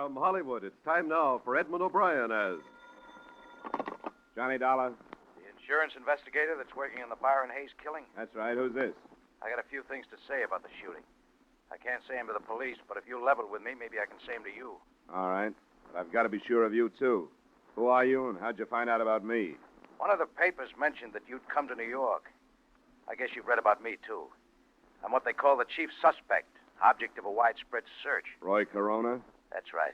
From Hollywood, it's time now for Edmund O'Brien as Johnny Dollar? The insurance investigator that's working on the Byron Hayes killing? That's right. Who's this? I got a few things to say about the shooting. I can't say them to the police, but if you level with me, maybe I can say them to you. All right. But I've got to be sure of you, too. Who are you, and how'd you find out about me? One of the papers mentioned that you'd come to New York. I guess you've read about me, too. I'm what they call the chief suspect, object of a widespread search. Roy Corona? That's right.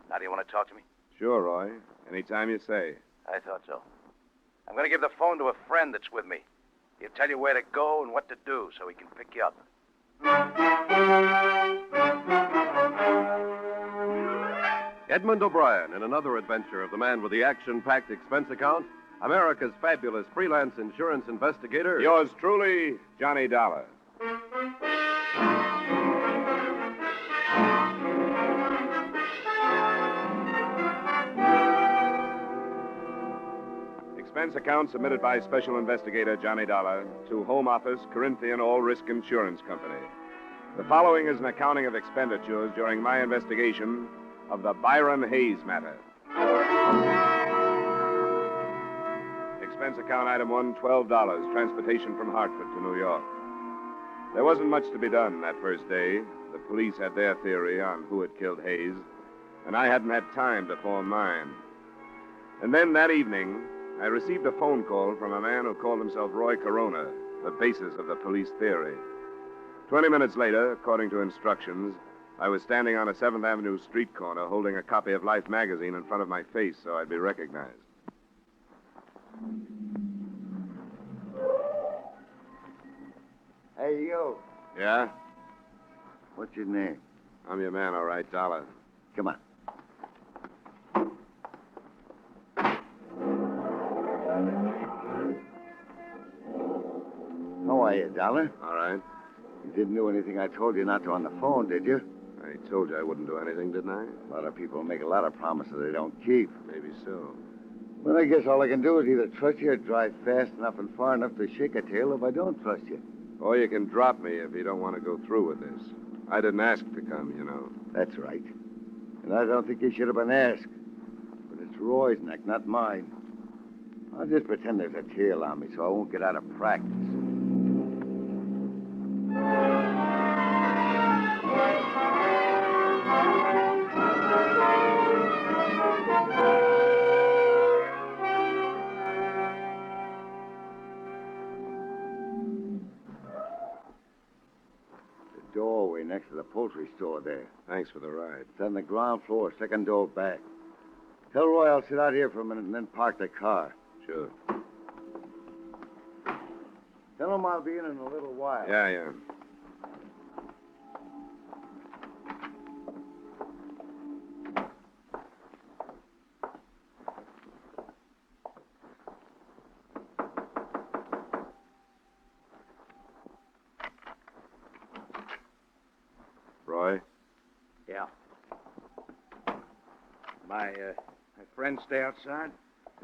Now, do you want to talk to me? Sure, Roy. Anytime you say. I thought so. I'm going to give the phone to a friend that's with me. He'll tell you where to go and what to do so he can pick you up. Edmund O'Brien in another adventure of the man with the action-packed expense account, America's fabulous freelance insurance investigator. Yours truly, Johnny Dollar. Expense account submitted by Special Investigator Johnny Dollar to Home Office, Corinthian All Risk Insurance Company. The following is an accounting of expenditures during my investigation of the Byron Hayes matter. Expense account item 1, $12, transportation from Hartford to New York. There wasn't much to be done that first day. The police had their theory on who had killed Hayes, and I hadn't had time to form mine. And then that evening, I received a phone call from a man who called himself Roy Corona, the basis of the police theory. 20 minutes later, according to instructions, I was standing on a 7th Avenue street corner holding a copy of Life magazine in front of my face so I'd be recognized. Hey, you. Yeah? What's your name? I'm your man, all right, Dollar. Come on. How are you, Dollar? All right. You didn't do anything I told you not to on the phone, did you? I told you I wouldn't do anything, didn't I? A lot of people make a lot of promises they don't keep. Maybe so. But I guess all I can do is either trust you or drive fast enough and far enough to shake a tail if I don't trust you. Or you can drop me if you don't want to go through with this. I didn't ask to come, you know. That's right. And I don't think you should have been asked. But it's Roy's neck, not mine. I'll just pretend there's a tail on me so I won't get out of practice. Doorway next to the poultry store there. Thanks for the ride. It's on the ground floor, second door back. Tell Roy I'll sit out here for a minute and then park the car. Sure. Tell him I'll be in a little while. Yeah. Roy? Yeah. My friend stay outside?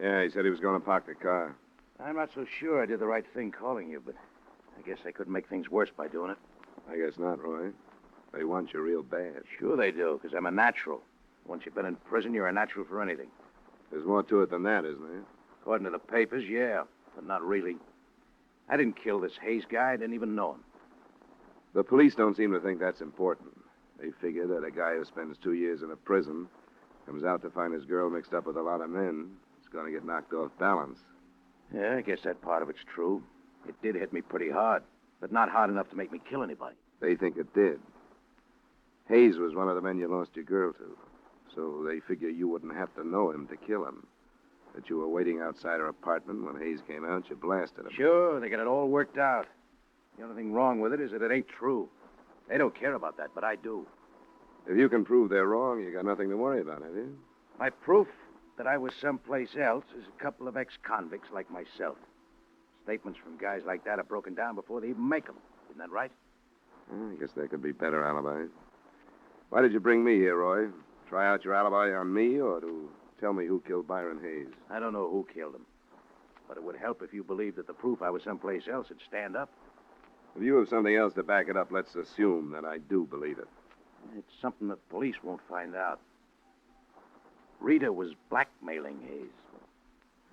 Yeah, he said he was going to park the car. I'm not so sure I did the right thing calling you, but I guess I could make things worse by doing it. I guess not, Roy. They want you real bad. Sure they do, because I'm a natural. Once you've been in prison, you're a natural for anything. There's more to it than that, isn't there? According to the papers, yeah, but not really. I didn't kill this Hayes guy. I didn't even know him. The police don't seem to think that's important. They figure that a guy who spends 2 years in a prison comes out to find his girl mixed up with a lot of men is going to get knocked off balance. Yeah, I guess that part of it's true. It did hit me pretty hard, but not hard enough to make me kill anybody. They think it did. Hayes was one of the men you lost your girl to, so they figure you wouldn't have to know him to kill him. That you were waiting outside her apartment when Hayes came out, you blasted him. Sure, they got it all worked out. The only thing wrong with it is that it ain't true. They don't care about that, but I do. If you can prove they're wrong, you got nothing to worry about, have you? My proof that I was someplace else is a couple of ex-convicts like myself. Statements from guys like that are broken down before they even make them. Isn't that right? I guess there could be better alibis. Why did you bring me here, Roy? Try out your alibi on me or to tell me who killed Byron Hayes? I don't know who killed him. But it would help if you believed that the proof I was someplace else would stand up. If you have something else to back it up, let's assume that I do believe it. It's something the police won't find out. Rita was blackmailing Hayes.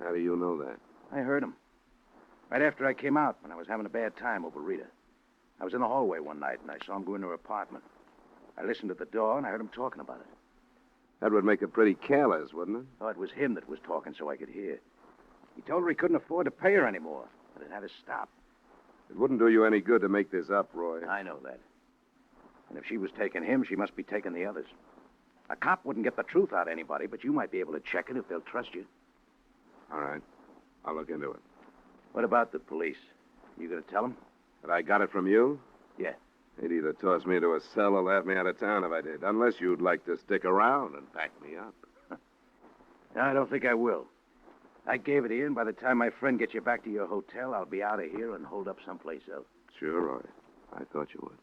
How do you know that? I heard him. Right after I came out, when I was having a bad time over Rita. I was in the hallway one night, and I saw him go into her apartment. I listened at the door, and I heard him talking about it. That would make it pretty careless, wouldn't it? Oh, it was him that was talking so I could hear. He told her he couldn't afford to pay her anymore, but it had to stop. It wouldn't do you any good to make this up, Roy. I know that. And if she was taking him, she must be taking the others. A cop wouldn't get the truth out of anybody, but you might be able to check it if they'll trust you. All right. I'll look into it. What about the police? You gonna tell them? But I got it from you? Yeah. They'd either toss me into a cell or laugh me out of town if I did. Unless you'd like to stick around and back me up. No, I don't think I will. I gave it in. By the time my friend gets you back to your hotel, I'll be out of here and hold up someplace else. Sure, Roy. I thought you would.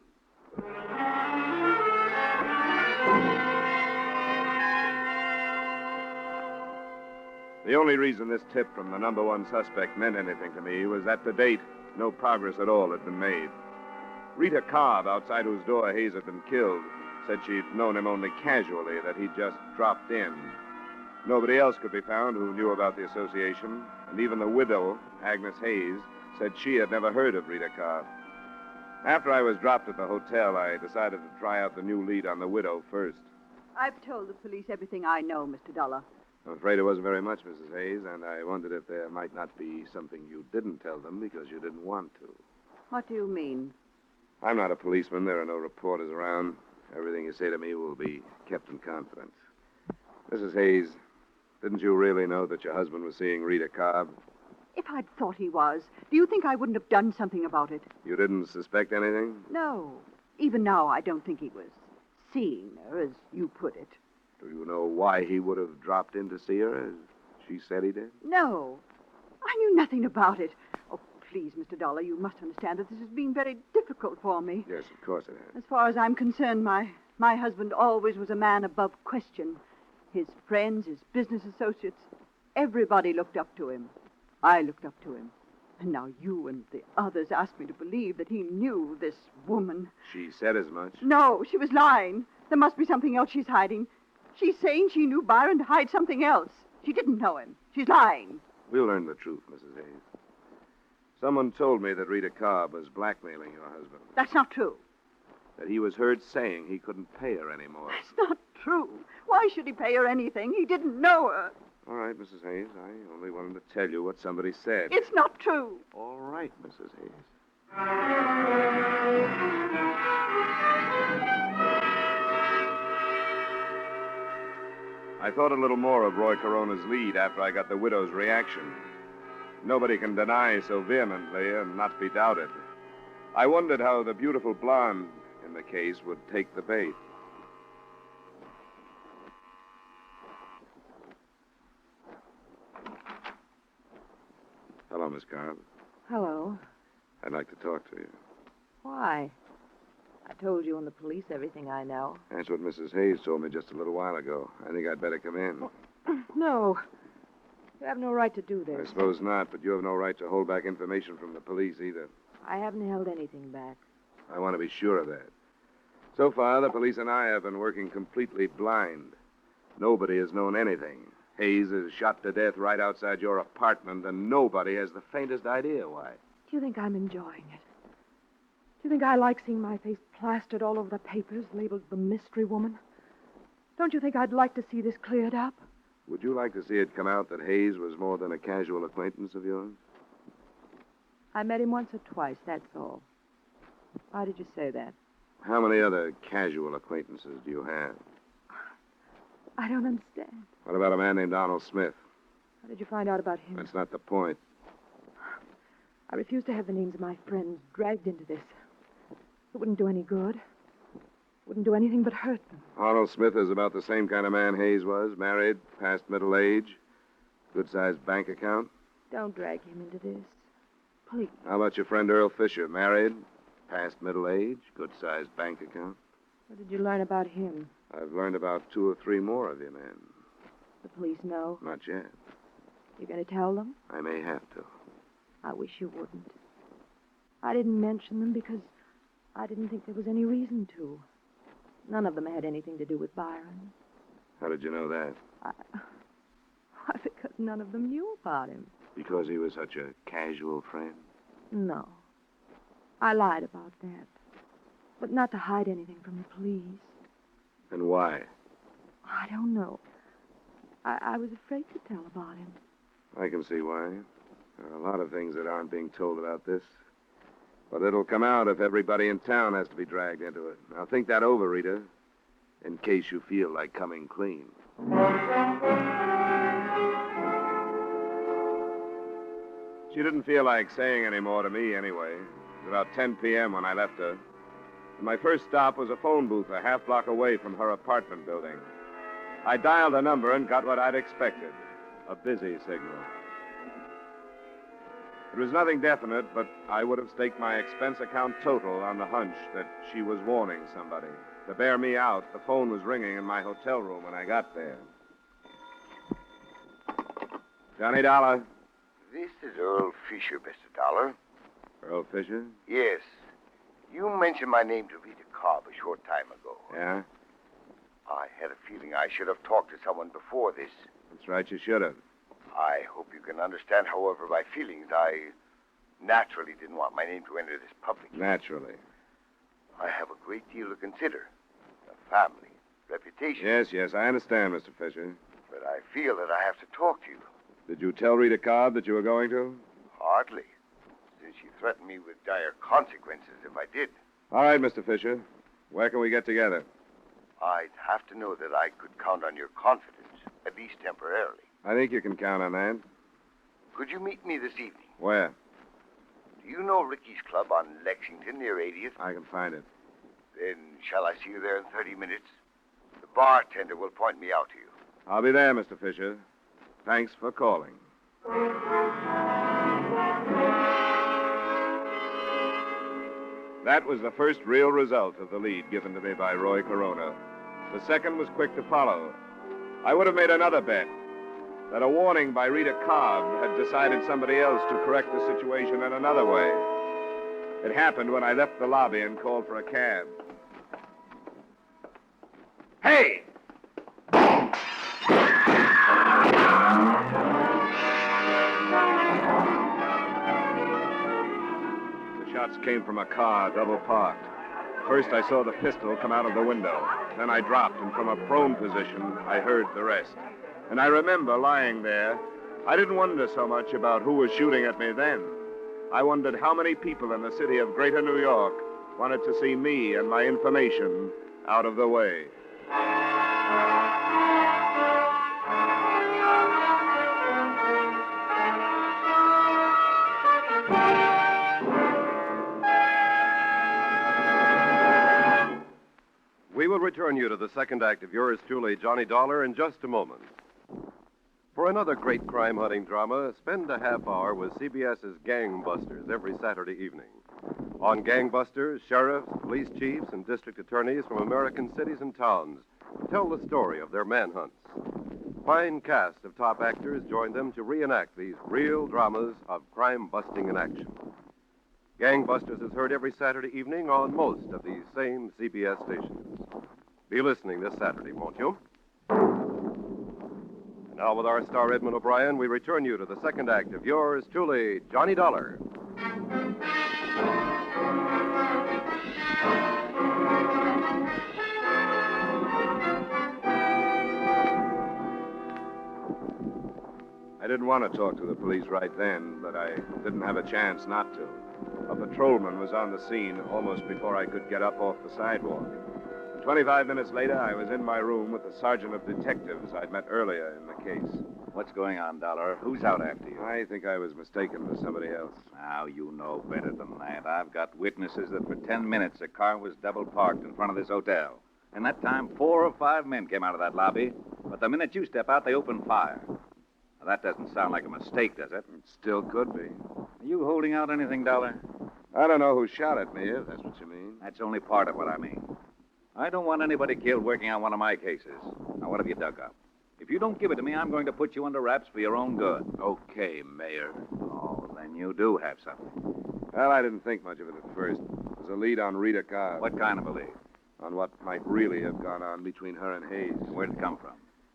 The only reason this tip from the number one suspect meant anything to me was that to date, no progress at all had been made. Rita Cobb, outside whose door Hayes had been killed, said she'd known him only casually, that he'd just dropped in. Nobody else could be found who knew about the association, and even the widow, Agnes Hayes, said she had never heard of Rita Cobb. After I was dropped at the hotel, I decided to try out the new lead on the widow first. I've told the police everything I know, Mr. Dollar. I'm afraid it wasn't very much, Mrs. Hayes, and I wondered if there might not be something you didn't tell them because you didn't want to. What do you mean? I'm not a policeman. There are no reporters around. Everything you say to me will be kept in confidence. Mrs. Hayes, didn't you really know that your husband was seeing Rita Cobb? If I'd thought he was, do you think I wouldn't have done something about it? You didn't suspect anything? No. Even now, I don't think he was seeing her, as you put it. Do you know why he would have dropped in to see her, as she said he did? No. I knew nothing about it. Oh, please, Mr. Dollar, you must understand that this has been very difficult for me. Yes, of course it has. As far as I'm concerned, my husband always was a man above question. His friends, his business associates, everybody looked up to him. I looked up to him. And now you and the others ask me to believe that he knew this woman. She said as much. No, she was lying. There must be something else she's hiding. She's saying she knew Byron to hide something else. She didn't know him. She's lying. We'll learn the truth, Mrs. Hayes. Someone told me that Rita Cobb was blackmailing your husband. That's not true. That he was heard saying he couldn't pay her anymore. That's not true. Why should he pay her anything? He didn't know her. All right, Mrs. Hayes. I only wanted to tell you what somebody said. It's not true. All right, Mrs. Hayes. I thought a little more of Roy Corona's lead after I got the widow's reaction. Nobody can deny so vehemently and not be doubted. I wondered how the beautiful blonde in the case would take the bait. Hello, Miss Cobb. Hello. I'd like to talk to you. Why? I told you and the police everything I know. That's what Mrs. Hayes told me just a little while ago. I think I'd better come in. No. You have no right to do I this. suppose not, but you have no right to hold back information from the police either. I haven't held anything back. I want to be sure of that. So far, the police and I have been working completely blind. Nobody has known anything. Hayes is shot to death right outside your apartment, and nobody has the faintest idea why. Do you think I'm enjoying it? Do you think I like seeing my face plastered all over the papers labeled the mystery woman? Don't you think I'd like to see this cleared up? Would you like to see it come out that Hayes was more than a casual acquaintance of yours? I met him once or twice, that's all. Why did you say that? How many other casual acquaintances do you have? I don't understand. What about a man named Donald Smith? How did you find out about him? That's not the point. I refuse to have the names of my friends dragged into this. It wouldn't do any good. It wouldn't do anything but hurt them. Arnold Smith is about the same kind of man Hayes was. Married, past middle age, good-sized bank account. Don't drag him into this. Please. How about your friend Earl Fisher? Married, past middle age, good-sized bank account. What did you learn about him? I've learned about 2 or 3 more of you men. The police know. Not yet. You're going to tell them? I may have to. I wish you wouldn't. I didn't mention them because I didn't think there was any reason to. None of them had anything to do with Byron. How did you know that? Why, because none of them knew about him. Because he was such a casual friend? No. I lied about that. But not to hide anything from the police. And why? I don't know. I was afraid to tell about him. I can see why. There are a lot of things that aren't being told about this. But it'll come out if everybody in town has to be dragged into it. Now think that over, Rita, in case you feel like coming clean. She didn't feel like saying any more to me anyway. It was about 10 p.m. when I left her. And my first stop was a phone booth a half block away from her apartment building. I dialed a number and got what I'd expected, a busy signal. It was nothing definite, but I would have staked my expense account total on the hunch that she was warning somebody. To bear me out, the phone was ringing in my hotel room when I got there. Johnny Dollar. This is Earl Fisher, Mr. Dollar. Earl Fisher? Yes. You mentioned my name to Rita Cobb a short time ago. Yeah? I had a feeling I should have talked to someone before this. That's right, you should have. I hope you can understand, however, my feelings. I naturally didn't want my name to enter this public. Naturally. I have a great deal to consider. A family, reputation. Yes, I understand, Mr. Fisher. But I feel that I have to talk to you. Did you tell Rita Cobb that you were going to? Hardly, since she threatened me with dire consequences if I did. All right, Mr. Fisher. Where can we get together? I'd have to know that I could count on your confidence, at least temporarily. I think you can count on that. Could you meet me this evening? Where? Do you know Ricky's Club on Lexington near 80th? I can find it. Then shall I see you there in 30 minutes? The bartender will point me out to you. I'll be there, Mr. Fisher. Thanks for calling. That was the first real result of the lead given to me by Roy Corona. The second was quick to follow. I would have made another bet that a warning by Rita Cobb had decided somebody else to correct the situation in another way. It happened when I left the lobby and called for a cab. Hey! The shots came from a car, double parked. First, I saw the pistol come out of the window. Then I dropped, and from a prone position, I heard the rest. And I remember lying there. I didn't wonder so much about who was shooting at me then. I wondered how many people in the city of Greater New York wanted to see me and my information out of the way. We will return you to the second act of yours truly, Johnny Dollar, in just a moment. For another great crime-hunting drama, spend a half hour with CBS's Gangbusters every Saturday evening. On Gangbusters, sheriffs, police chiefs, and district attorneys from American cities and towns tell the story of their manhunts. Fine cast of top actors join them to reenact these real dramas of crime-busting in action. Gangbusters is heard every Saturday evening on most of these same CBS stations. Be listening this Saturday, won't you? Now, with our star Edmund O'Brien, we return you to the second act of yours truly, Johnny Dollar. I didn't want to talk to the police right then, but I didn't have a chance not to. A patrolman was on the scene almost before I could get up off the sidewalk. And 25 minutes later, I was in my room with the sergeant of detectives I'd met earlier in the case. What's going on, Dollar? Who's out after you? I think I was mistaken for somebody else. Now, you know better than that. I've got witnesses that for 10 minutes a car was double parked in front of this hotel. And that time, 4 or 5 men came out of that lobby. But the minute you step out, they open fire. Now, that doesn't sound like a mistake, does it? It still could be. Are you holding out anything, Dollar? I don't know who shot at me, if that's what you mean. That's only part of what I mean. I don't want anybody killed working on one of my cases. Now, what have you dug up? If you don't give it to me, I'm going to put you under wraps for your own good. Okay, Mayor. Oh, then you do have something. Well, I didn't think much of it at first. It was a lead on Rita Cobb. What kind of a lead? on what might really have gone on between her and Hayes. Where'd it come from?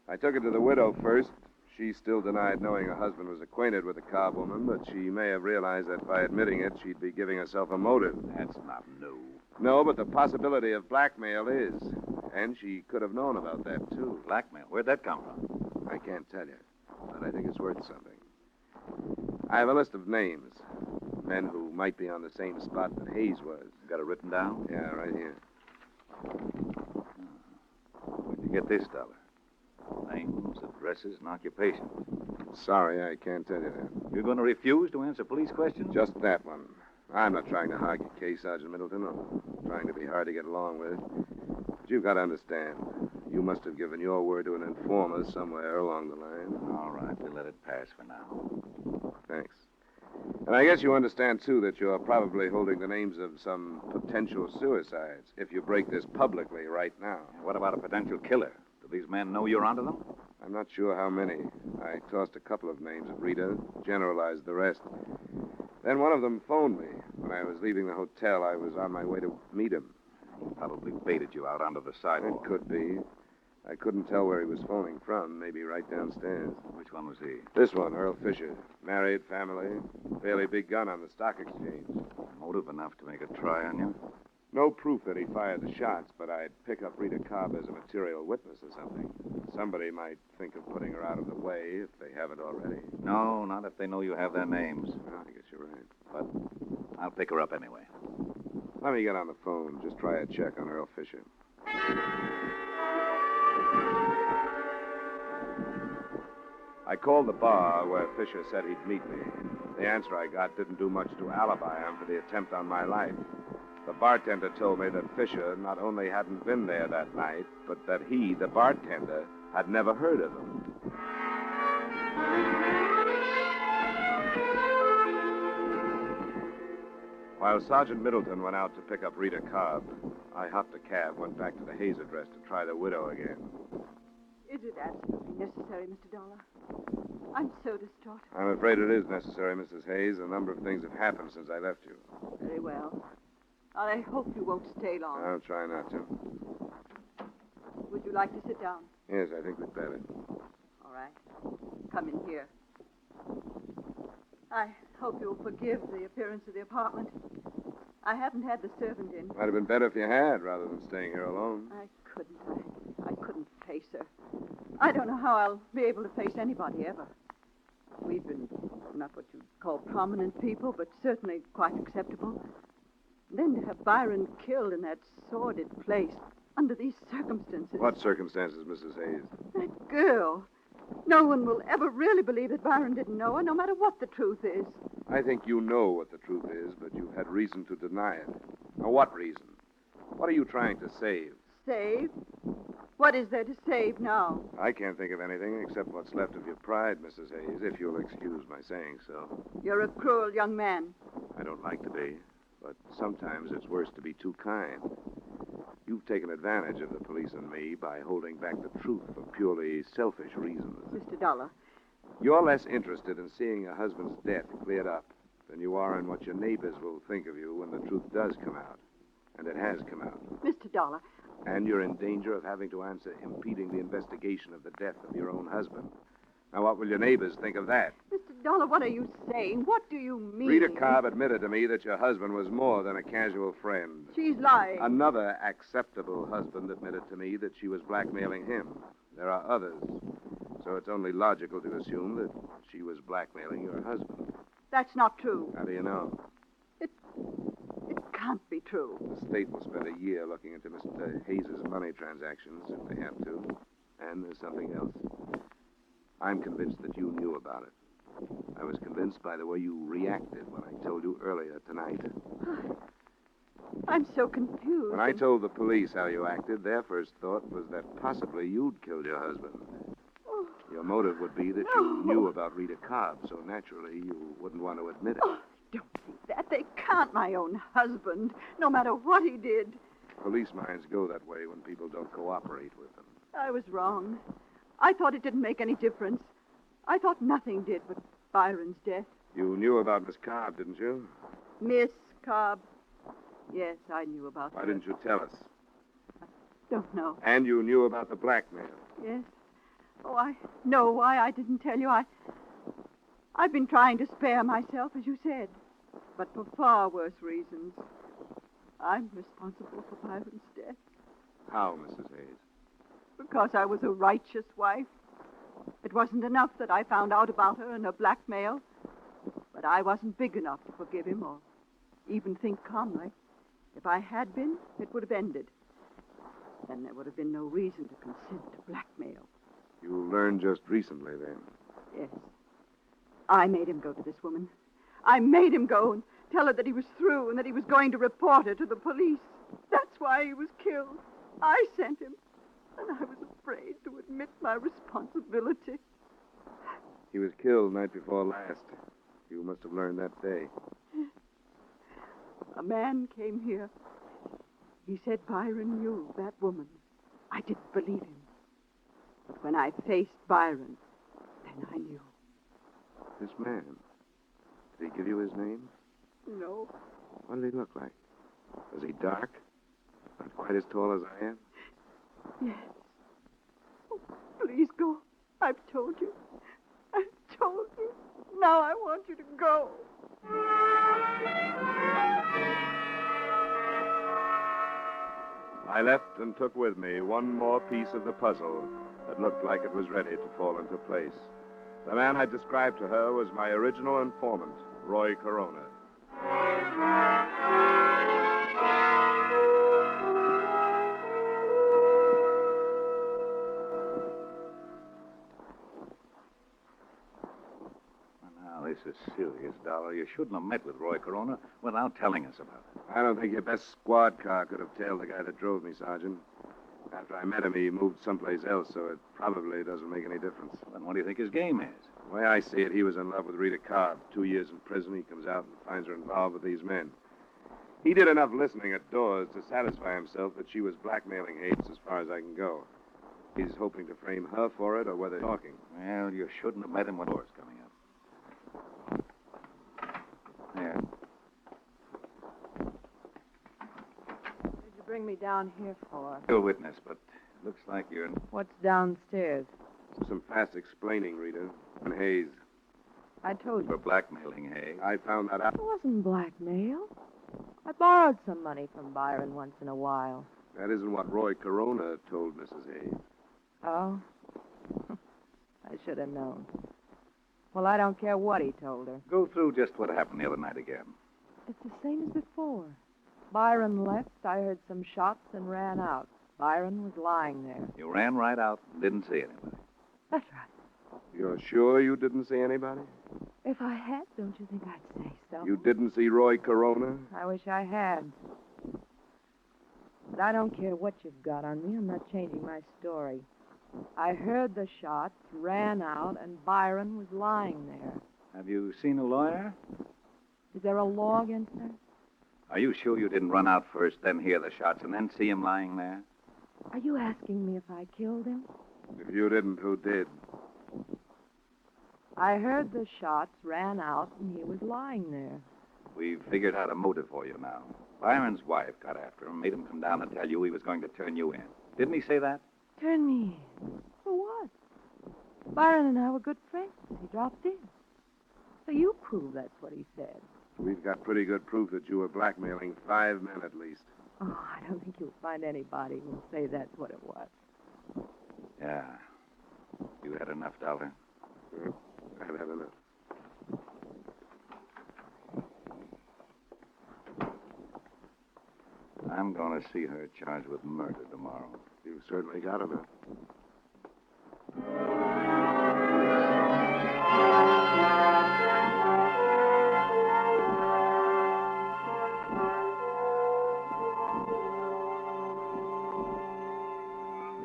I took it to the widow first. She still denied knowing her husband was acquainted with the Cobb woman, but she may have realized that by admitting it, she'd be giving herself a motive. That's not new. No, but the possibility of blackmail is. And she could have known about that, too. Blackmail? Where'd that come from? I can't tell you, but I think it's worth something. I have a list of names. Men who might be on the same spot that Hayes was. Got it written down? Yeah, right here. Where'd you get this, Dollar? Names, addresses, and occupations. Sorry, I can't tell you that. You're going to refuse to answer police questions? Just that one. I'm not trying to hog your case, Sergeant Middleton. I'm trying to be hard to get along with. But you've got to understand. You must have given your word to an informer somewhere along the line. All right, we'll let it pass for now. Thanks. And I guess you understand, too, that you're probably holding the names of some potential suicides if you break this publicly right now. What about a potential killer? Do these men know you're onto them? I'm not sure how many. I tossed a couple of names at Rita, generalized the rest. Then one of them phoned me. When I was leaving the hotel, I was on my way to meet him. He probably baited you out onto the sidewalk. It could be. I couldn't tell where he was phoning from. Maybe right downstairs. Which one was he? This one, Earl Fisher. Married, family, fairly big gun on the stock exchange. Motive enough to make a try on you? No proof that he fired the shots, but I'd pick up Rita Cobb as a material witness or something. Somebody might think of putting her out of the way if they haven't already. No, not if they know you have their names. Well, I guess you're right. But I'll pick her up anyway. Let me get on the phone. Just try a check on Earl Fisher. I called the bar where Fisher said he'd meet me. The answer I got didn't do much to alibi him for the attempt on my life. The bartender told me that Fisher not only hadn't been there that night, but that he, the bartender, had never heard of him. While Sergeant Middleton went out to pick up Rita Cobb, I hopped a cab, went back to the Hayes address to try the widow again. Is it absolutely necessary, Mr. Dollar? I'm so distraught. I'm afraid it is necessary, Mrs. Hayes. A number of things have happened since I left you. Very well. I hope you won't stay long. I'll try not to. Would you like to sit down? Yes, I think we'd better. All right. Come in here. I hope you'll forgive the appearance of the apartment. I haven't had the servant in. Might have been better if you had, rather than staying here alone. I couldn't face her. I don't know how I'll be able to face anybody ever. We've been not what you'd call prominent people, but certainly quite acceptable. Then to have Byron killed in that sordid place under these circumstances. What circumstances, Mrs. Hayes? That girl. No one will ever really believe that Byron didn't know her, no matter what the truth is. I think you know what the truth is, but you've had reason to deny it. Now, what reason? What are you trying to save? Save? What is there to save now? I can't think of anything except what's left of your pride, Mrs. Hayes, if you'll excuse my saying so. You're a cruel young man. I don't like to be, but sometimes it's worse to be too kind. You've taken advantage of the police and me by holding back the truth for purely selfish reasons. Mr. Dollar. You're less interested in seeing your husband's death cleared up than you are in what your neighbors will think of you when the truth does come out. And it has come out. Mr. Dollar. And you're in danger of having to answer impeding the investigation of the death of your own husband. Now, what will your neighbors think of that? Mr. Dollar, what are you saying? What do you mean? Rita Cobb admitted to me that your husband was more than a casual friend. She's lying. Another acceptable husband admitted to me that she was blackmailing him. There are others. So it's only logical to assume that she was blackmailing your husband. That's not true. How do you know? It can't be true. The state will spend a year looking into Mr. Hayes' money transactions if they have to. And there's something else. I'm convinced that you knew about it. I was convinced by the way you reacted when I told you earlier tonight. I'm so confused. When I told the police how you acted, their first thought was that possibly you'd killed your husband. Oh. Your motive would be that you knew about Rita Cobb, so naturally you wouldn't want to admit it. Oh, don't think that. They can't, my own husband, no matter what he did. Police minds go that way when people don't cooperate with them. I was wrong. I thought it didn't make any difference. I thought nothing did but Byron's death. You knew about Miss Cobb, didn't you? Miss Cobb. Yes, I knew about her. Why didn't you tell us? don't know. And you knew about the blackmail. Yes. Oh, I know why I didn't tell you. I've been trying to spare myself, as you said, but for far worse reasons. I'm responsible for Byron's death How, Mrs. Hayes? because I was a righteous wife. It wasn't enough that I found out about her and her blackmail, but I wasn't big enough to forgive him or even think calmly. If I had been, it would have ended. Then there would have been no reason to consent to blackmail. You learned just recently, then. Yes. I made him go to this woman. I made him go and tell her that he was through and that he was going to report her to the police. That's why he was killed. I sent him. And I was afraid to admit my responsibility. He was killed night before last. You must have learned that day. A man came here. He said Byron knew that woman. I didn't believe him. But when I faced Byron, then I knew. This man, did he give you his name? No. What did he look like? Was he dark? Not quite as tall as I am? Yes. Oh, please go. I've told you. I've told you. Now I want you to go. I left and took with me one more piece of the puzzle that looked like it was ready to fall into place. The man I described to her was my original informant, Roy Corona. Now, this is serious, Dollar. You shouldn't have met with Roy Corona without telling us about it. I don't think your best squad car could have tailed the guy that drove me, Sergeant. After I met him, he moved someplace else, so it probably doesn't make any difference. Then what do you think his game is? The way I see it, he was in love with Rita Cobb. 2 years in prison, he comes out and finds her involved with these men. He did enough listening at doors to satisfy himself that she was blackmailing Hayes as far as I can go. He's hoping to frame her for it or whether talking. Well, you shouldn't have met him when doors coming up. There. What did you bring me down here for? You're a witness, but looks like you're... What's downstairs? Some fast explaining, Rita. And Hayes. I told for you. blackmailing Hayes. I found that out. It wasn't blackmail. I borrowed some money from Byron once in a while. That isn't what Roy Corona told Mrs. Hayes. Oh? I should have known. Well, I don't care what he told her. Go through just what happened the other night again. It's the same as before. Byron left, I heard some shots and ran out. Byron was lying there. You ran right out and didn't see anybody. That's right. You're sure you didn't see anybody? If I had, don't you think I'd say so? You didn't see Roy Corona? I wish I had. But I don't care what you've got on me. I'm not changing my story. I heard the shots, ran out, and Byron was lying there. Have you seen a lawyer? Is there a law against that? Are you sure you didn't run out first, then hear the shots, and then see him lying there? Are you asking me if I killed him? If you didn't, who did? I heard the shots, ran out, and he was lying there. We've figured out a motive for you now. Byron's wife got after him, made him come down and tell you he was going to turn you in. Didn't he say that? Turn me in? For what? Byron and I were good friends. He dropped in. So you prove that's what he said. We've got pretty good proof that you were blackmailing 5 men at least. Oh, I don't think you'll find anybody who'll say that's what it was. Yeah. You had enough, Dollar. I've had enough. I'm going to see her charged with murder tomorrow. You've certainly got enough.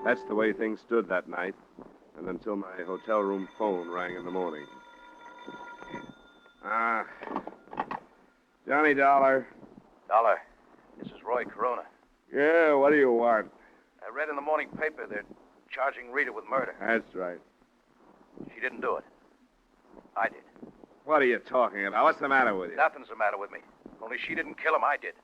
That's the way things stood that night, and until my hotel room phone rang in the morning. Ah, Johnny Dollar. Dollar, this is Roy Corona. Yeah, what do you want? I read in the morning paper they're charging Rita with murder. That's right. She didn't do it. I did. What are you talking about? What's the matter with you? Nothing's the matter with me. Only she didn't kill him, I did.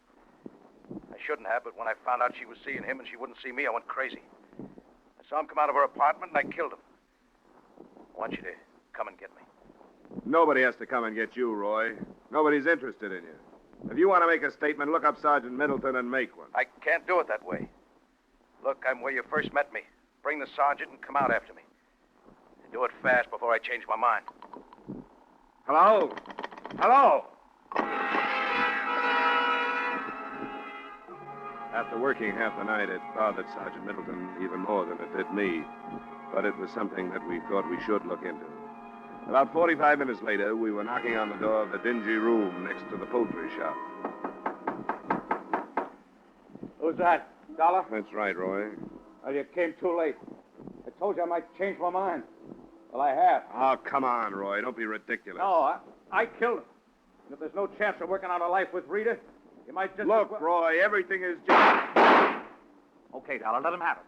I shouldn't have, but when I found out she was seeing him and she wouldn't see me, I went crazy. I saw him come out of her apartment and I killed him. I want you to come and get me. Nobody has to come and get you, Roy. Nobody's interested in you. If you want to make a statement, look up Sergeant Middleton and make one. I can't do it that way. Look, I'm where you first met me. Bring the sergeant and come out after me. And do it fast before I change my mind. Hello? Hello? After working half the night, it bothered Sergeant Middleton even more than it did me. But it was something that we thought we should look into. About 45 minutes later, we were knocking on the door of the dingy room next to the poultry shop. Who's that? Dollar? That's right, Roy. Well, you came too late. I told you I might change my mind. Well, I have. Oh, come on, Roy. Don't be ridiculous. No, I killed him. And if there's no chance of working out a life with Rita, you might just... Look, Roy, everything is just... Okay, Dollar, let him have it.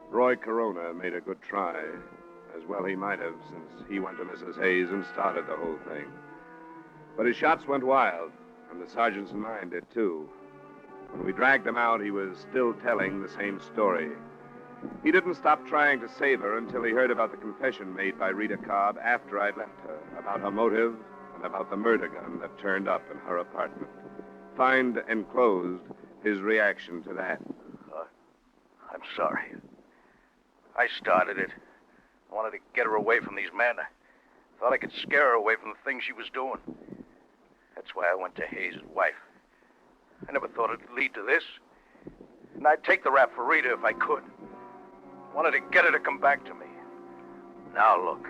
Roy Corona made a good try. As well he might have, since he went to Mrs. Hayes and started the whole thing. But his shots went wild, and the sergeant's mind did too. When we dragged him out, he was still telling the same story. He didn't stop trying to save her until he heard about the confession made by Rita Cobb after I'd left her, about her motive and about the murder gun that turned up in her apartment. Find enclosed his reaction to that. I'm sorry. I started it. I wanted to get her away from these men. I thought I could scare her away from the things she was doing. That's why I went to Hayes' wife. I never thought it'd lead to this. And I'd take the rap for Rita if I could. I wanted to get her to come back to me. Now look.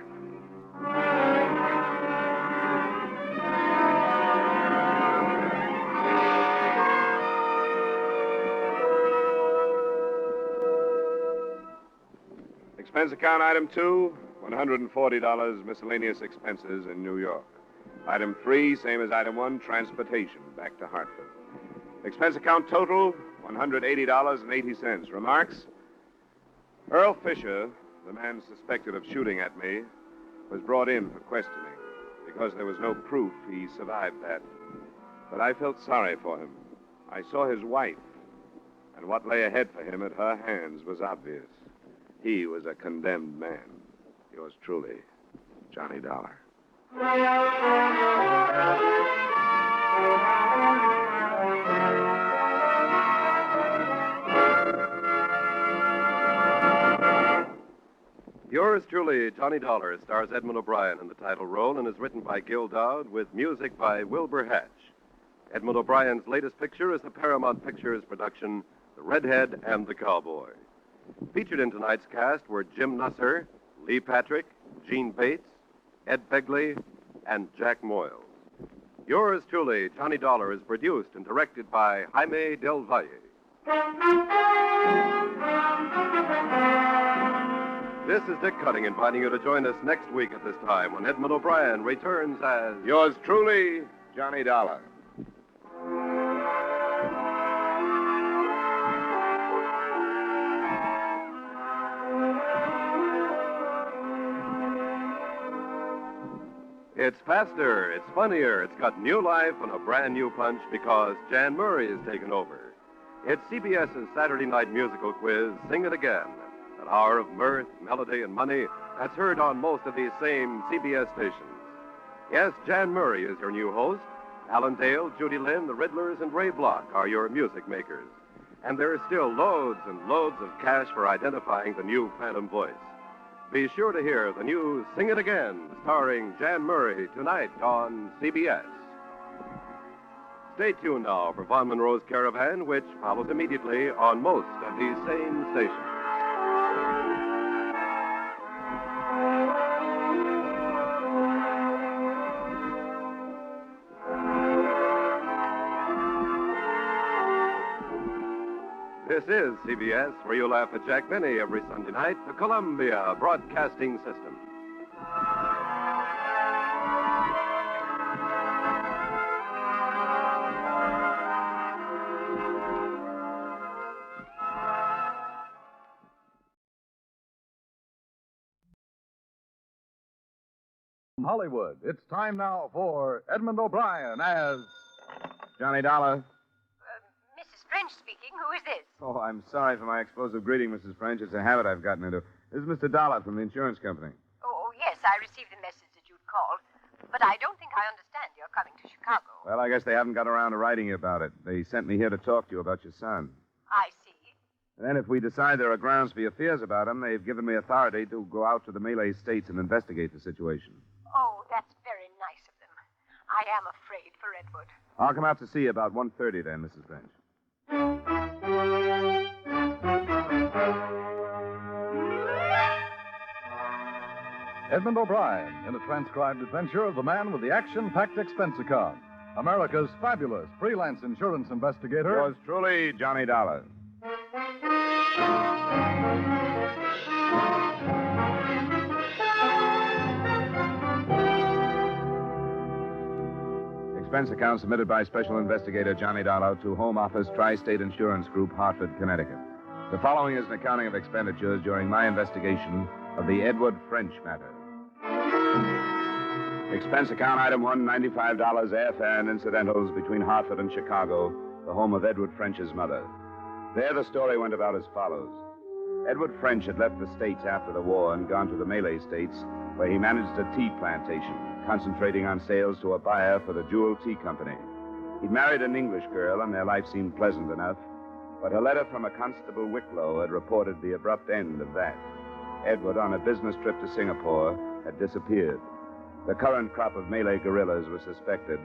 Expense account item 2, $140 miscellaneous expenses in New York. Item 3, same as item 1, transportation back to Hartford. Expense account total, $180.80. Remarks? Earl Fisher, the man suspected of shooting at me, was brought in for questioning. Because there was no proof, he survived that. But I felt sorry for him. I saw his wife, and what lay ahead for him at her hands was obvious. He was a condemned man. Yours truly, Johnny Dollar. Yours truly, Johnny Dollar, stars Edmund O'Brien in the title role and is written by Gil Dowd with music by Wilbur Hatch. Edmund O'Brien's latest picture is the Paramount Pictures production, The Redhead and the Cowboy. Featured in tonight's cast were Jim Nusser, Lee Patrick, Gene Bates, Ed Begley, and Jack Moyles. Yours truly, Johnny Dollar, is produced and directed by Jaime Del Valle. This is Dick Cutting inviting you to join us next week at this time when Edmund O'Brien returns as... Yours truly, Johnny Dollar. It's faster, it's funnier, it's got new life and a brand new punch because Jan Murray is taken over. It's CBS's Saturday night musical quiz, Sing It Again. An hour of mirth, melody, and money that's heard on most of these same CBS stations. Yes, Jan Murray is your new host. Alan Dale, Judy Lynn, the Riddlers, and Ray Block are your music makers. And there are still loads and loads of cash for identifying the new Phantom voice. Be sure to hear the new Sing It Again, starring Jan Murray, tonight on CBS. Stay tuned now for Von Monroe's Caravan, which follows immediately on most of these same stations. This is CBS, where you laugh at Jack Benny every Sunday night, the Columbia Broadcasting System. From Hollywood, it's time now for Edmund O'Brien as... Johnny Dollar. Mrs. French speaking. Who is this? Oh, I'm sorry for my explosive greeting, Mrs. French. It's a habit I've gotten into. This is Mr. Dollar from the insurance company. Oh, yes, I received the message that you'd called. But I don't think I understand you're coming to Chicago. Well, I guess they haven't got around to writing you about it. They sent me here to talk to you about your son. I see. And then if we decide there are grounds for your fears about him, they've given me authority to go out to the Malay states and investigate the situation. Oh, that's very nice of them. I am afraid for Edward. I'll come out to see you about 1:30 then, Mrs. French. Edmund O'Brien in a transcribed adventure of the man with the action-packed expense account. America's fabulous freelance insurance investigator. Yours truly, Johnny Dollar. Expense account submitted by Special Investigator Johnny Dollar to Home Office Tri-State Insurance Group, Hartford, Connecticut. The following is an accounting of expenditures during my investigation of the Edward French matter. Expense account item 1, $95 airfare and incidentals between Hartford and Chicago, the home of Edward French's mother. There the story went about as follows. Edward French had left the States after the war and gone to the Malay States, where he managed a tea plantation, concentrating on sales to a buyer for the Jewel Tea Company. He'd married an English girl, and their life seemed pleasant enough, but a letter from a Constable Wicklow had reported the abrupt end of that. Edward, on a business trip to Singapore, had disappeared. The current crop of Malay guerrillas was suspected,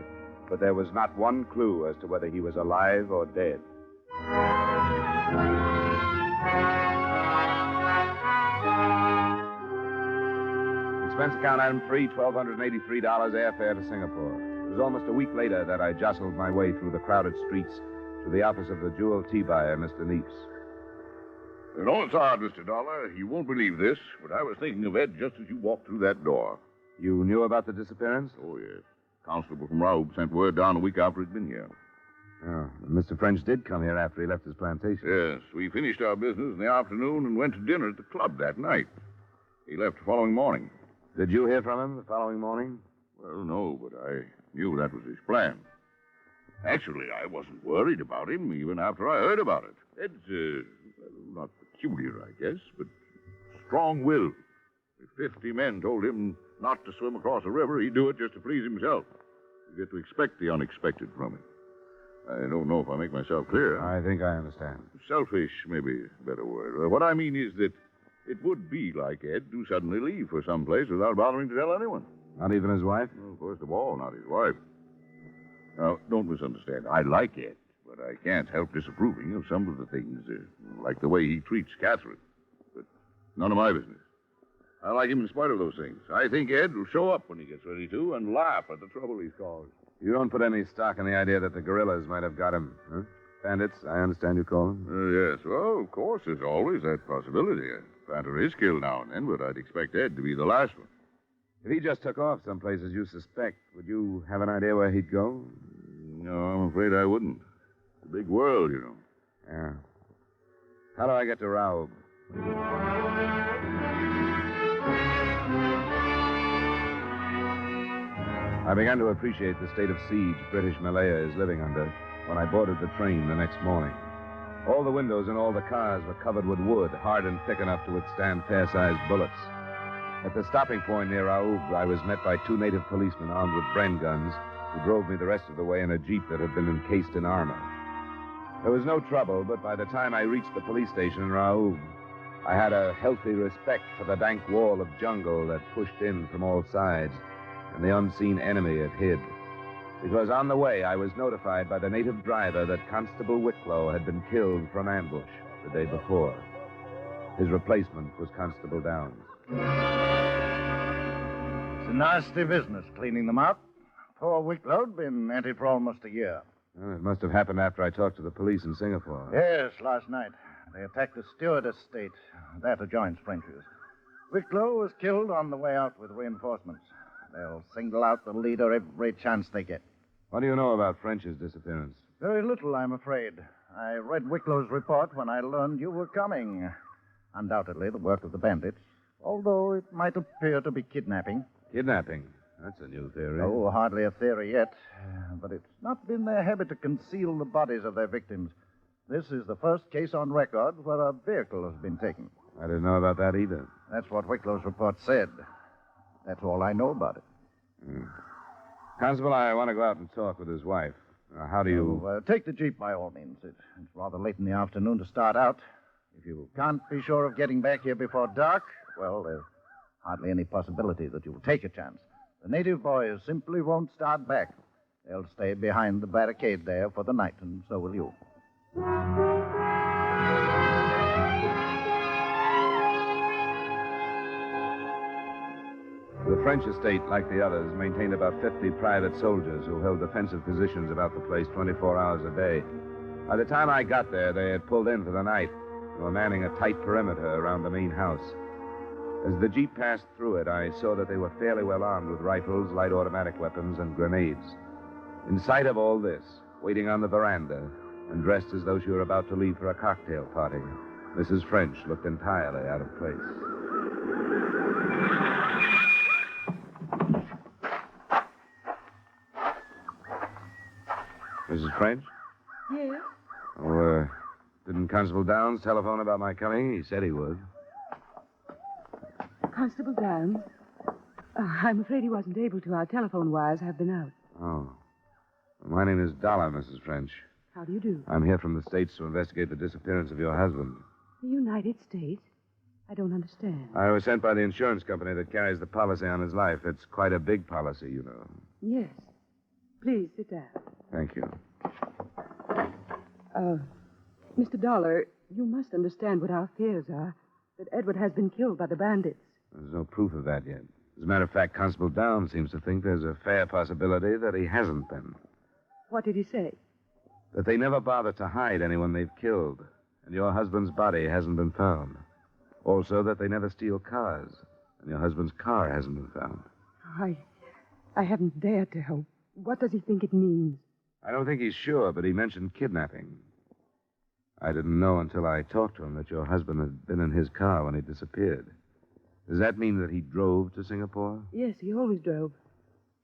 but there was not one clue as to whether he was alive or dead. Expense account item 3, $1,283 airfare to Singapore. It was almost a week later that I jostled my way through the crowded streets to the office of the Jewel tea buyer, Mr. Neeps. No, it's odd, Mr. Dollar. You won't believe this, but I was thinking of Ed just as you walked through that door. You knew about the disappearance? Oh, yes. Constable from Raoub sent word down a week after he'd been here. Oh, Mr. French did come here after he left his plantation. Yes, we finished our business in the afternoon and went to dinner at the club that night. He left the following morning. Did you hear from him the following morning? Well, no, but I knew that was his plan. Actually, I wasn't worried about him even after I heard about it. Ed's, not peculiar, I guess, but strong-willed. If 50 men told him not to swim across a river, he'd do it just to please himself. You get to expect the unexpected from him. I don't know if I make myself clear. I think I understand. Selfish may be a better word. What I mean is that it would be like Ed to suddenly leave for some place without bothering to tell anyone. Not even his wife? Well, first of all, not his wife. Now, don't misunderstand. I like Ed, but I can't help disapproving of some of the things, like the way he treats Catherine. But none of my business. I like him in spite of those things. I think Ed will show up when he gets ready to and laugh at the trouble he's caused. You don't put any stock in the idea that the guerrillas might have got him, huh? Bandits, I understand you call them? Yes. Well, of course, there's always that possibility. A phantom is killed now and then, but I'd expect Ed to be the last one. If he just took off someplace as you suspect, would you have an idea where he'd go? No, I'm afraid I wouldn't. It's a big world, you know. Yeah. How do I get to Raoub? I began to appreciate the state of siege British Malaya is living under when I boarded the train the next morning. All the windows in all the cars were covered with wood, hard and thick enough to withstand fair-sized bullets. At the stopping point near Raoub, I was met by 2 native policemen armed with Bren guns who drove me the rest of the way in a jeep that had been encased in armor. There was no trouble, but by the time I reached the police station in Raoub, I had a healthy respect for the dank wall of jungle that pushed in from all sides and the unseen enemy it hid. Because on the way, I was notified by the native driver that Constable Wicklow had been killed from ambush the day before. His replacement was Constable Downs. It's a nasty business, cleaning them out. Poor Wicklow'd been at it for almost a year. Well, it must have happened after I talked to the police in Singapore. Yes, last night. They attacked the Stewart estate. That adjoins French's. Wicklow was killed on the way out with reinforcements. They'll single out the leader every chance they get. What do you know about French's disappearance? Very little, I'm afraid. I read Wicklow's report when I learned you were coming. Undoubtedly the work of the bandits, although it might appear to be kidnapping. Kidnapping? That's a new theory. Oh, hardly a theory yet. But it's not been their habit to conceal the bodies of their victims. This is the first case on record where a vehicle has been taken. I didn't know about that either. That's what Wicklow's report said. That's all I know about it. Constable, I want to go out and talk with his wife. How do you... Take the Jeep by all means. It's rather late in the afternoon to start out. If you can't be sure of getting back here before dark, well, there's hardly any possibility that you will take a chance. The native boys simply won't start back. They'll stay behind the barricade there for the night, and so will you. The French estate, like the others, maintained about 50 private soldiers who held defensive positions about the place 24 hours a day. By the time I got there, they had pulled in for the night and were manning a tight perimeter around the main house. As the Jeep passed through it, I saw that they were fairly well armed with rifles, light automatic weapons, and grenades. In sight of all this, waiting on the veranda, and dressed as though she were about to leave for a cocktail party, Mrs. French looked entirely out of place. Mrs. French? Yes? Oh, didn't Constable Downs telephone about my coming? He said he would. Constable Downs? I'm afraid he wasn't able to. Our telephone wires have been out. Oh. My name is Dollar, Mrs. French. How do you do? I'm here from the States to investigate the disappearance of your husband. The United States? I don't understand. I was sent by the insurance company that carries the policy on his life. It's quite a big policy, you know. Yes. Please sit down. Thank you. Mr. Dollar, you must understand what our fears are. That Edward has been killed by the bandits. There's no proof of that yet. As a matter of fact, Constable Downs seems to think there's a fair possibility that he hasn't been. What did he say? That they never bother to hide anyone they've killed, and your husband's body hasn't been found. Also, that they never steal cars, and your husband's car hasn't been found. I haven't dared to hope. What does he think it means? I don't think he's sure, but he mentioned kidnapping. I didn't know until I talked to him that your husband had been in his car when he disappeared. Does that mean that he drove to Singapore? Yes, he always drove.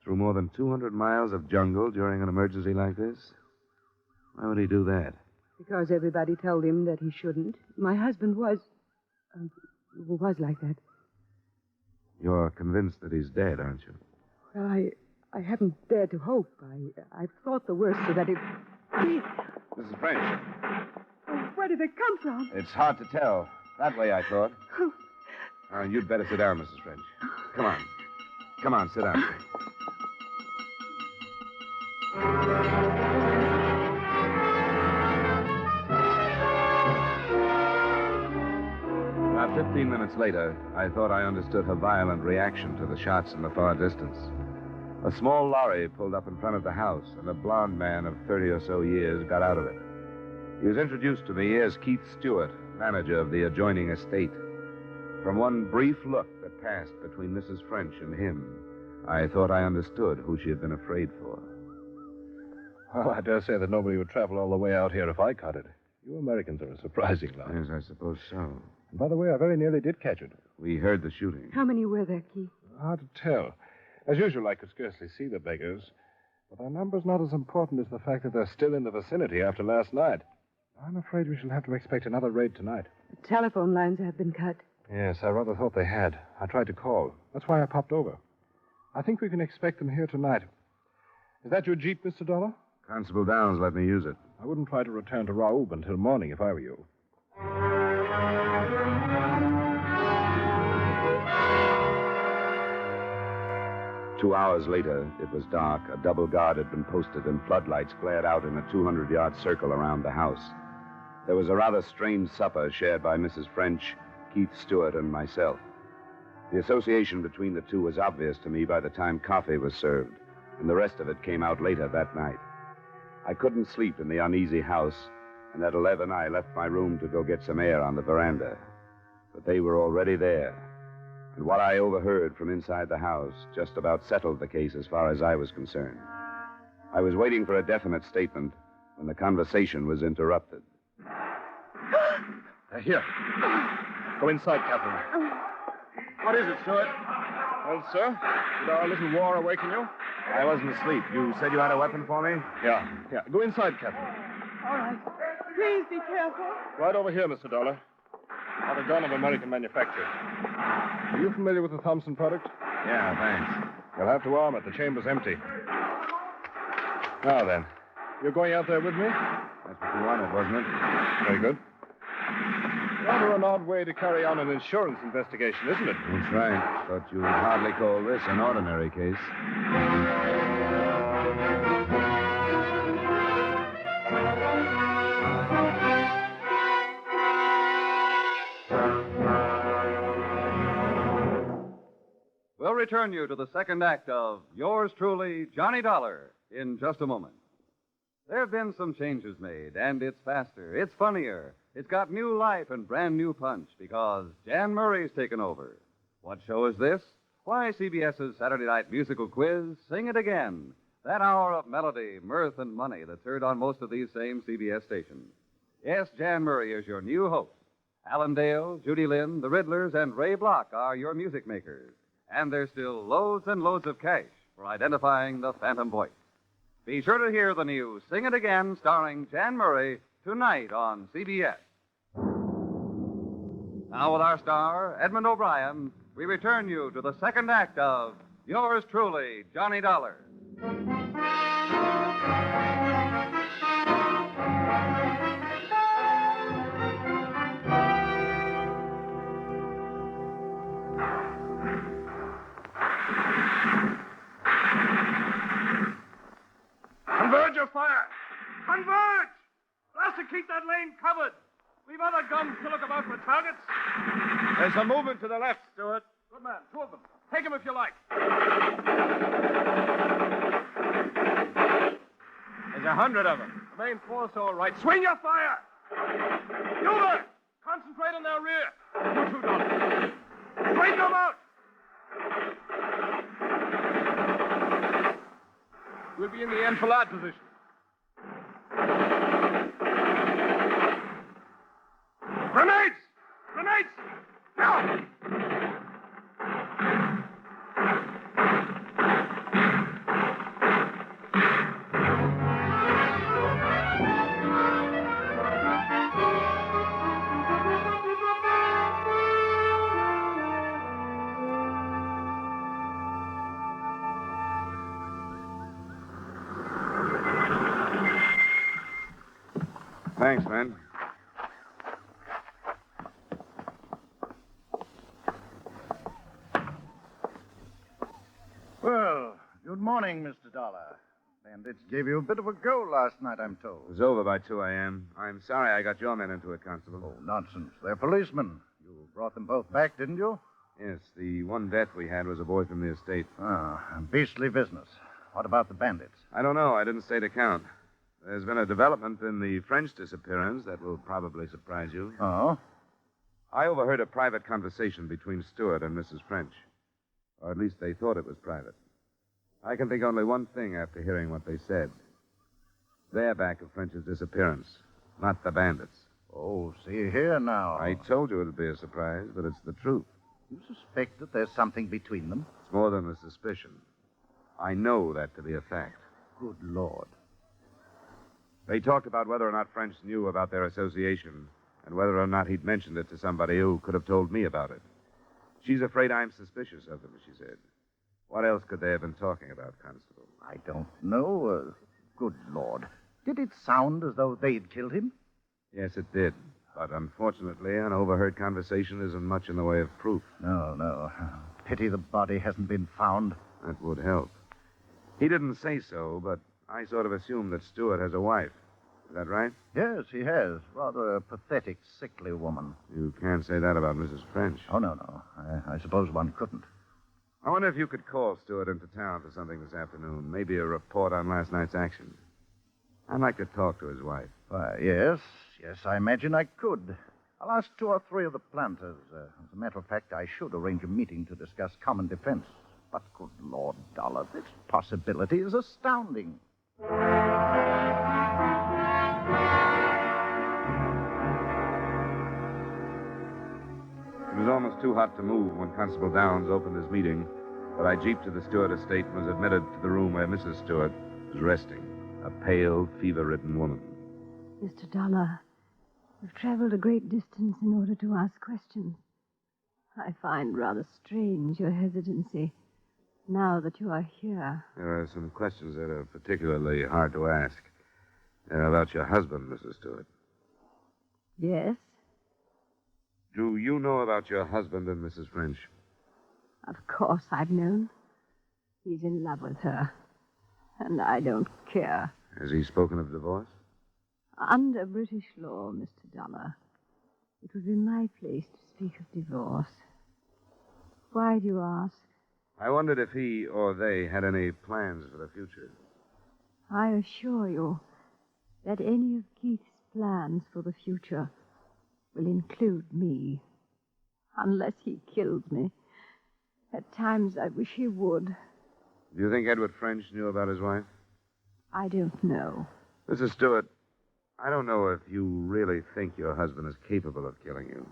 Through more than 200 miles of jungle during an emergency like this? Why would he do that? Because everybody told him that he shouldn't. My husband was like that. You're convinced that he's dead, aren't you? Well, I haven't dared to hope. I've thought the worst so that it... Mrs. French. Oh, where did it come from? It's hard to tell. That way, I thought. You'd better sit down, Mrs. French. Come on. Come on, sit down. About 15 minutes later, I thought I understood her violent reaction to the shots in the far distance. A small lorry pulled up in front of the house, and a blond man of 30 or so years got out of it. He was introduced to me as Keith Stewart, manager of the adjoining estate. From one brief look that passed between Mrs. French and him, I thought I understood who she had been afraid for. Well, I dare say that nobody would travel all the way out here if I caught it. You Americans are a surprising lot. Yes, I suppose so. And by the way, I very nearly did catch it. We heard the shooting. How many were there, Keith? Hard to tell. As usual, I could scarcely see the beggars. But their number's not as important as the fact that they're still in the vicinity after last night. I'm afraid we shall have to expect another raid tonight. The telephone lines have been cut. Yes, I rather thought they had. I tried to call. That's why I popped over. I think we can expect them here tonight. Is that your Jeep, Mr. Dollar? Constable Downs let me use it. I wouldn't try to return to Raoub until morning if I were you. Two hours later, it was dark. A double guard had been posted, and floodlights glared out in a 200-yard circle around the house. There was a rather strange supper shared by Mrs. French, Keith Stewart, and myself. The association between the two was obvious to me by the time coffee was served, and the rest of it came out later that night. I couldn't sleep in the uneasy house, and at 11 I left my room to go get some air on the veranda. But they were already there, and what I overheard from inside the house just about settled the case as far as I was concerned. I was waiting for a definite statement when the conversation was interrupted. Here. Go inside, Catherine. What is it, Stewart? Well, sir, did our little war awaken you? I wasn't asleep. You said you had a weapon for me? Yeah. Go inside, Captain. All right. Please be careful. Right over here, Mr. Dollar. Not a gun of American manufacture. Are you familiar with the Thompson product? Yeah, thanks. You'll have to arm it. The chamber's empty. Now then, you're going out there with me? That's what you wanted, wasn't it? Very good. Rather an odd way to carry on an insurance investigation, isn't it? That's right. But you would hardly call this an ordinary case. We'll return you to the second act of Yours Truly, Johnny Dollar, in just a moment. There have been some changes made, and it's faster, it's funnier, it's got new life and brand new punch because Jan Murray's taken over. What show is this? Why, CBS's Saturday night musical quiz, Sing It Again. That hour of melody, mirth, and money that's heard on most of these same CBS stations. Yes, Jan Murray is your new host. Alan Dale, Judy Lynn, the Riddlers, and Ray Block are your music makers. And there's still loads and loads of cash for identifying the phantom voice. Be sure to hear the new Sing It Again starring Jan Murray tonight on CBS. Now with our star, Edmund O'Brien, we return you to the second act of Yours Truly, Johnny Dollar. Converge your fire! Converge! Blast to keep that lane covered! We've other guns to look about for targets. There's a movement to the left, Stewart. Good man, two of them. Take them if you like. There's 100 of them. The main force all right. Swing your fire! You there! Concentrate on their rear. You two, Dollar. Straighten them out! We'll be in the enfilade position. Grenades! Grenades! Now! Thanks, man. Well, good morning, Mr. Dollar. Bandits gave you a bit of a go last night, I'm told. It was over by 2 a.m. I'm sorry I got your men into it, Constable. Oh, nonsense. They're policemen. You brought them both back, didn't you? Yes, the one death we had was a boy from the estate. Ah, beastly business. What about the bandits? I don't know. I didn't stay to count. There's been a development in the French disappearance that will probably surprise you. Oh? I overheard a private conversation between Stewart and Mrs. French. Or at least they thought it was private. I can think only one thing after hearing what they said. They're back of French's disappearance, not the bandits. Oh, see here now. I told you it'd be a surprise, but it's the truth. You suspect that there's something between them? It's more than a suspicion. I know that to be a fact. Good Lord. They talked about whether or not French knew about their association and whether or not he'd mentioned it to somebody who could have told me about it. She's afraid I'm suspicious of them, she said. What else could they have been talking about, Constable? I don't know. Good Lord. Did it sound as though they'd killed him? Yes, it did. But unfortunately, an overheard conversation isn't much in the way of proof. No. Pity the body hasn't been found. That would help. He didn't say so, but I sort of assumed that Stewart has a wife. Is that right? Yes, he has. Rather a pathetic, sickly woman. You can't say that about Mrs. French. Oh, no. I suppose one couldn't. I wonder if you could call Stewart into town for something this afternoon. Maybe a report on last night's action. I'd like to talk to his wife. Why, yes, I imagine I could. I'll ask 2 or 3 of the planters. As a matter of fact, I should arrange a meeting to discuss common defense. But good Lord, Dollar, this possibility is astounding. It was almost too hot to move when Constable Downs opened his meeting But I jeeped to the Stewart estate and was admitted to the room where Mrs. Stewart was resting, a pale, fever-ridden woman. Mr. Dollar, you've traveled a great distance in order to ask questions. I find rather strange your hesitancy now that you are here. There are some questions that are particularly hard to ask. About your husband, Mrs. Stewart. Yes? Do you know about your husband and Mrs. French? Of course I've known. He's in love with her. And I don't care. Has he spoken of divorce? Under British law, Mr. Dollar, it would be my place to speak of divorce. Why do you ask? I wondered if he or they had any plans for the future. I assure you that any of Keith's plans for the future will include me. Unless he kills me. At times I wish he would. Do you think Edward French knew about his wife? I don't know. Mrs. Stewart, I don't know if you really think your husband is capable of killing you.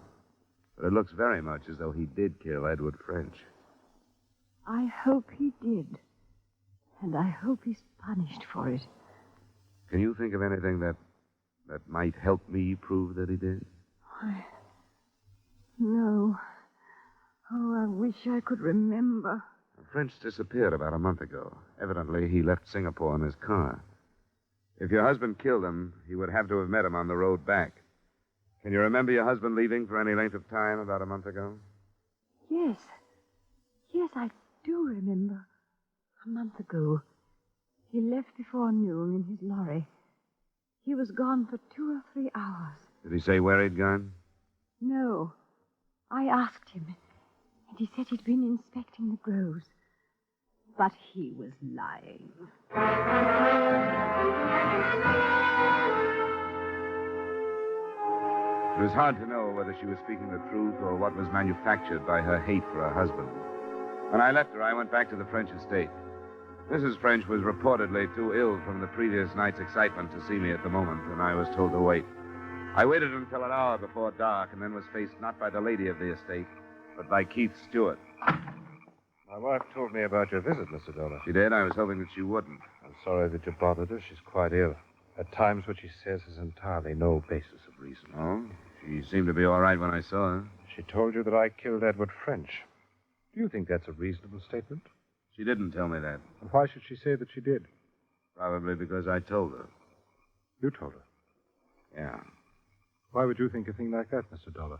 But it looks very much as though he did kill Edward French. I hope he did. And I hope he's punished for it. Can you think of anything that might help me prove that he did? No. Oh, I wish I could remember. French disappeared about a month ago. Evidently, he left Singapore in his car. If your husband killed him, he would have to have met him on the road back. Can you remember your husband leaving for any length of time about a month ago? Yes. Yes, I do remember. A month ago. He left before noon in his lorry. He was gone for 2 or 3 hours. Did he say where he'd gone? No. I asked him, and he said he'd been inspecting the groves. But he was lying. It was hard to know whether she was speaking the truth or what was manufactured by her hate for her husband. When I left her, I went back to the French estate. Mrs. French was reportedly too ill from the previous night's excitement to see me at the moment, and I was told to wait. I waited until an hour before dark and then was faced not by the lady of the estate, but by Keith Stewart. My wife told me about your visit, Mr. Dollar. She did? I was hoping that she wouldn't. I'm sorry that you bothered her. She's quite ill. At times, what she says has entirely no basis of reason. Oh? She seemed to be all right when I saw her. She told you that I killed Edward French. Do you think that's a reasonable statement? She didn't tell me that. And why should she say that she did? Probably because I told her. You told her? Yeah. Why would you think a thing like that, Mr. Dollar?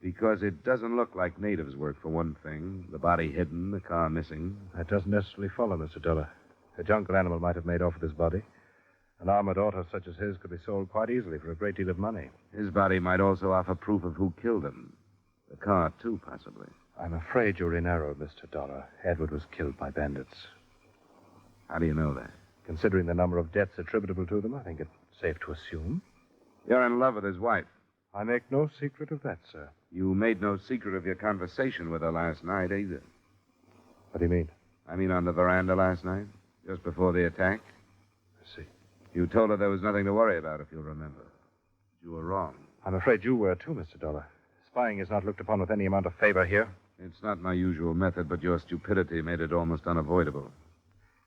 Because it doesn't look like natives' work, for one thing. The body hidden, the car missing. That doesn't necessarily follow, Mr. Dollar. A jungle animal might have made off with his body. An armored auto such as his could be sold quite easily for a great deal of money. His body might also offer proof of who killed him. The car, too, possibly. I'm afraid you're in error, Mr. Dollar. Edward was killed by bandits. How do you know that? Considering the number of deaths attributable to them, I think it's safe to assume. You're in love with his wife. I make no secret of that, sir. You made no secret of your conversation with her last night, either. What do you mean? I mean on the veranda last night, just before the attack. I see. You told her there was nothing to worry about, if you'll remember. You were wrong. I'm afraid you were, too, Mr. Dollar. Spying is not looked upon with any amount of favor here. It's not my usual method, but your stupidity made it almost unavoidable.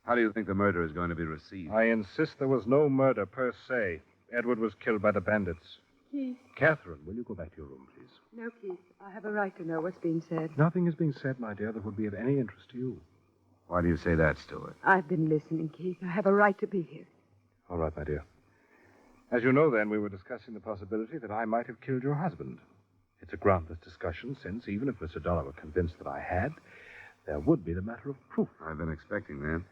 How do you think the murder is going to be received? I insist there was no murder per se. Edward was killed by the bandits. Keith. Catherine, will you go back to your room, please? No, Keith. I have a right to know what's being said. Nothing is being said, my dear, that would be of any interest to you. Why do you say that, Stewart? I've been listening, Keith. I have a right to be here. All right, my dear. As you know, then, we were discussing the possibility that I might have killed your husband. It's a groundless discussion, since even if Mr. Dollar were convinced that I had, there would be the matter of proof. I've been expecting that.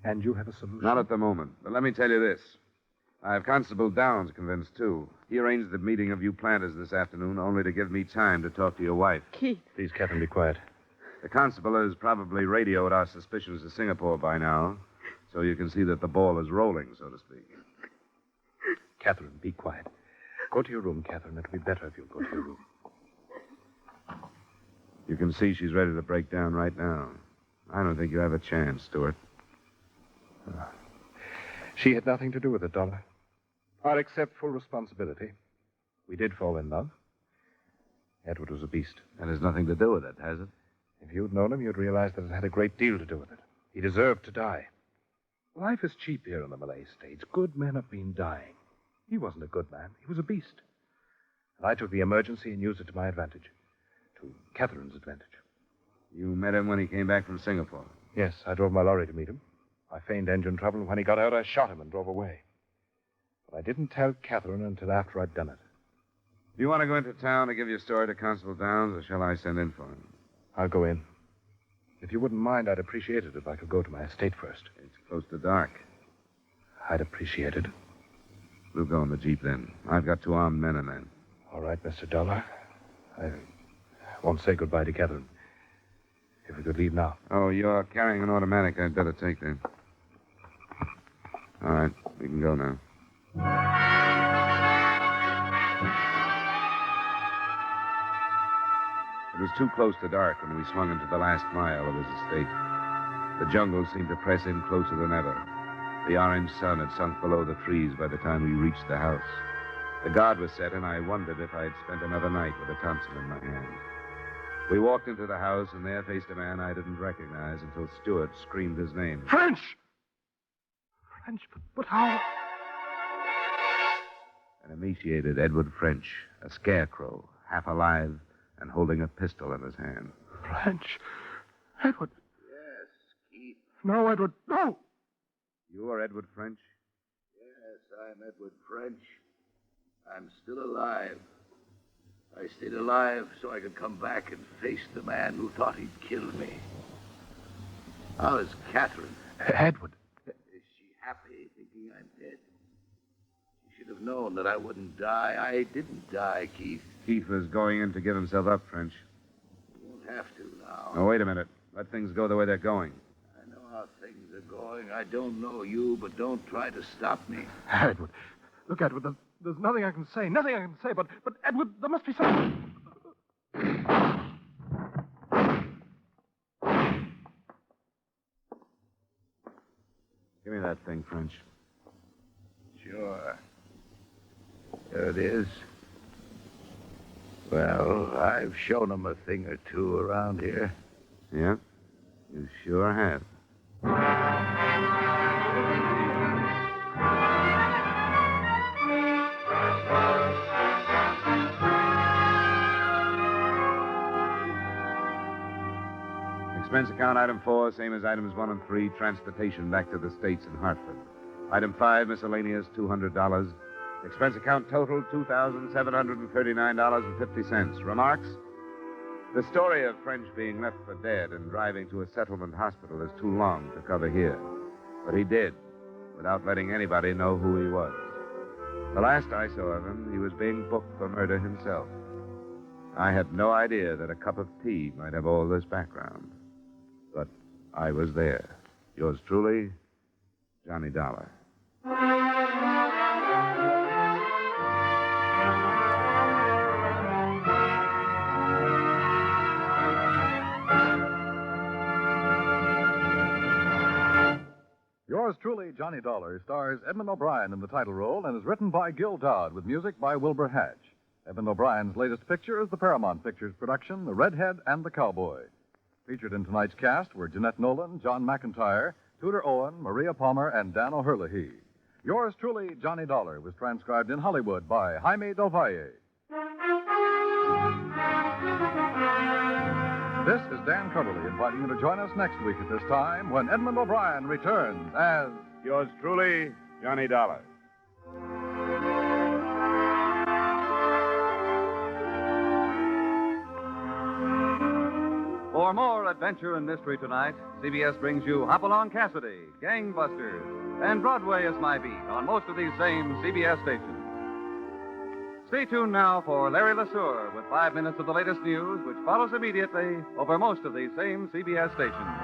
And you have a solution? Not at the moment. But let me tell you this. I have Constable Downs convinced, too. He arranged the meeting of you planters this afternoon only to give me time to talk to your wife. Keith. Please, Catherine, be quiet. The constable has probably radioed our suspicions to Singapore by now, so you can see that the ball is rolling, so to speak. Catherine, be quiet. Go to your room, Catherine. It'll be better if you go to your room. You can see she's ready to break down right now. I don't think you have a chance, Stewart. She had nothing to do with it, Dollar. I'll accept full responsibility. We did fall in love. Edward was a beast. That has nothing to do with it, has it? If you'd known him, you'd realize that it had a great deal to do with it. He deserved to die. Life is cheap here in the Malay States. Good men have been dying. He wasn't a good man. He was a beast. And I took the emergency and used it to my advantage. To Catherine's advantage. You met him when he came back from Singapore? Yes, I drove my lorry to meet him. I feigned engine trouble, and when he got out, I shot him and drove away. But I didn't tell Catherine until after I'd done it. Do you want to go into town to give your story to Constable Downs, or shall I send in for him? I'll go in. If you wouldn't mind, I'd appreciate it if I could go to my estate first. It's close to dark. I'd appreciate it. We'll go in the Jeep then. I've got 2 armed men in there. All right, Mr. Dollar. I won't say goodbye to Catherine. If we could leave now. Oh, you're carrying an automatic. I'd better take that. All right, we can go now. It was too close to dark when we swung into the last mile of his estate. The jungle seemed to press in closer than ever. The orange sun had sunk below the trees by the time we reached the house. The guard was set, and I wondered if I had spent another night with a Thompson in my hand. We walked into the house, and there faced a man I didn't recognize until Stewart screamed his name. French! French, but how? An emaciated Edward French, a scarecrow, half alive, and holding a pistol in his hand. French? Edward? Yes, Keith. No, Edward, no! You are Edward French? Yes, I'm Edward French. I'm still alive. I stayed alive so I could come back and face the man who thought he'd killed me. How is Catherine? Edward. Is she happy thinking I'm dead? She should have known that I wouldn't die. I didn't die, Keith. Keith was going in to give himself up, French. You won't have to now. Oh, wait a minute. Let things go the way they're going. I know how things are going. I don't know you, but don't try to stop me. Edward. Look, Edward, there's nothing I can say. Nothing I can say, but Edward, there must be something. Give me that thing, French. Sure. There it is. Well, I've shown him a thing or two around here. Yeah? You sure have. Expense account item 4, same as items 1 and 3, transportation back to the States in Hartford. Item 5, miscellaneous, $200. Expense account total, $2,739.50. Remarks? The story of French being left for dead and driving to a settlement hospital is too long to cover here. But he did, without letting anybody know who he was. The last I saw of him, he was being booked for murder himself. I had no idea that a cup of tea might have all this background. But I was there. Yours truly, Johnny Dollar. Yours truly, Johnny Dollar, stars Edmund O'Brien in the title role and is written by Gil Dodd with music by Wilbur Hatch. Edmund O'Brien's latest picture is the Paramount Pictures production, The Redhead and the Cowboy. Featured in tonight's cast were Jeanette Nolan, John McIntyre, Tudor Owen, Maria Palmer, and Dan O'Herlihy. Yours truly, Johnny Dollar, was transcribed in Hollywood by Jaime Del Valle. This is Dan Coverly inviting you to join us next week at this time when Edmund O'Brien returns as... Yours truly, Johnny Dollar. For more adventure and mystery tonight, CBS brings you Hopalong Cassidy, Gangbusters, and Broadway is My Beat on most of these same CBS stations. Stay tuned now for Larry LeSueur with 5 minutes of the latest news, which follows immediately over most of these same CBS stations.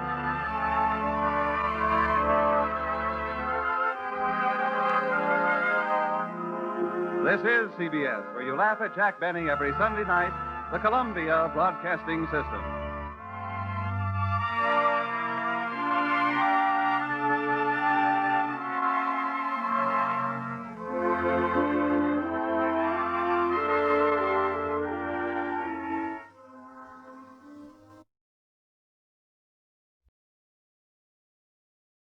This is CBS, where you laugh at Jack Benny every Sunday night, the Columbia Broadcasting System.